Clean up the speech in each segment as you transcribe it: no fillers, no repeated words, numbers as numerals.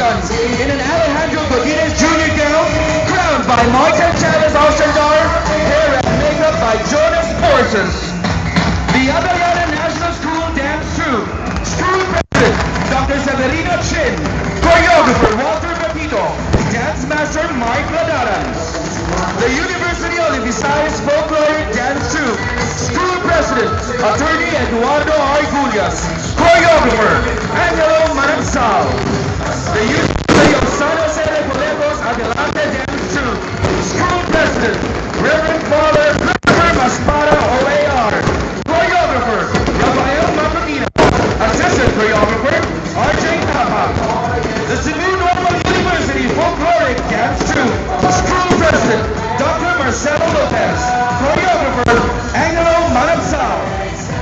sons in an Alejandro Godinez Jr. gown, crowned by Martin Chavez Oshadar, hair and makeup by Jonas Forces. The Abellana National School Dance Troupe, School President Dr. Severino Chin, Choreographer Walter Pepito, Dance Master Mike Ladarans. The University of the Visayas Folkloric Dance Troupe, School President Attorney Eduardo Argulias, Choreographer Angelo Manansal. The University of San Jose de Colegos Adelante Dance Troupe, School President Reverend Father Christopher Maspada OAR, Choreographer Rafael Macodina, Assistant Choreographer RJ Tapa. The Cebu Normal University Folkloric Dance Troupe, School President Dr. Marcelo Lopez, Choreographer Angelo Manansal.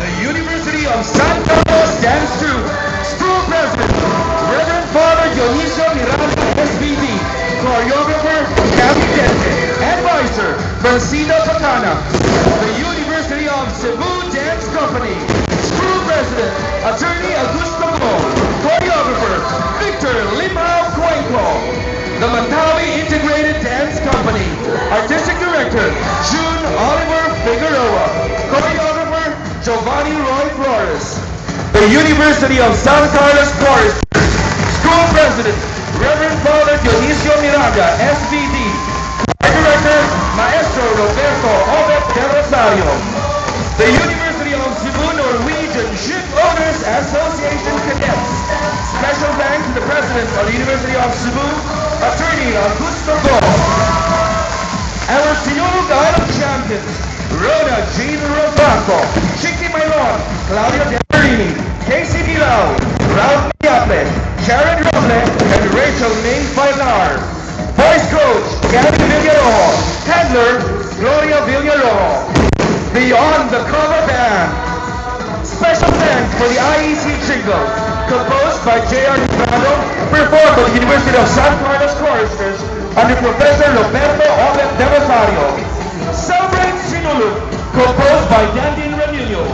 The University of San Carlos Dance Troupe, School President Reverend Father Dionisio Miranda SVD, Choreographer Gabby Dente, Advisor Francina Patana. The University of Cebu Dance Company, School President Attorney Augusto Go, Choreographer Victor Limao Cuenco. The Mantawi Integrated Dance Company, Artistic Director June Oliver Figueroa, Choreographer Giovanni Roy Flores. The University of San Carlos Choristers, School President Reverend Father Dionisio Miranda SVD, Director Maestro Roberto Obet de Rosario. The University of Cebu Norwegian Ship Owners Association Cadets. Special thanks to the President of the University of Cebu, Attorney Augusto Go. Our Sinulog Island champions, Rona Jean Rosbanco, Chicky Mayron, Claudia Deverini, Casey Bilao, Ralph Mayaple, Sharon Roble, and Rachel May Bailar. Voice Coach, Gabby Villarojo. Handler, Gloria Villarojo. The On the Cover Band. Special thanks for the IEC jingle, composed by J.R. Librado, performed by the University of San Carlos Choristers under Professor Roberto Obet de Rosario. Celebrate Sinulog, composed by Dandin Remilio.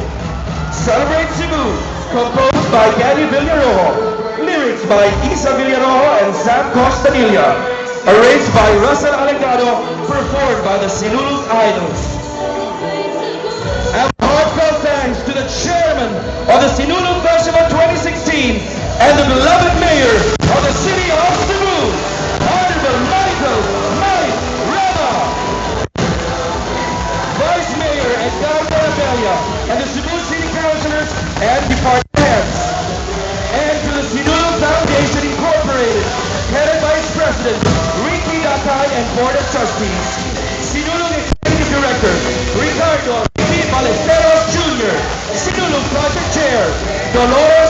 Celebrate Cebu, composed by Gabby Villarojo. Lyrics by Isa Villarojo and Sam Costanilla. Arranged by Russell Alegado, performed by the Sinulog Idols. And heartfelt thanks to the chairman of the Sinulog Festival 2016 and the beloved mayor of the city of Cebu, Honorable Michael Mike Rama. Vice Mayor Edgardo Abella and the Cebu City Councilors and department heads. And to the Sinulog Foundation Incorporated, headed Vice President Ricky Dakay and Board of Trustees. Sinulog Executive Director Ricardo P. Ballesteros Jr. Sinulog Project Chair Dolores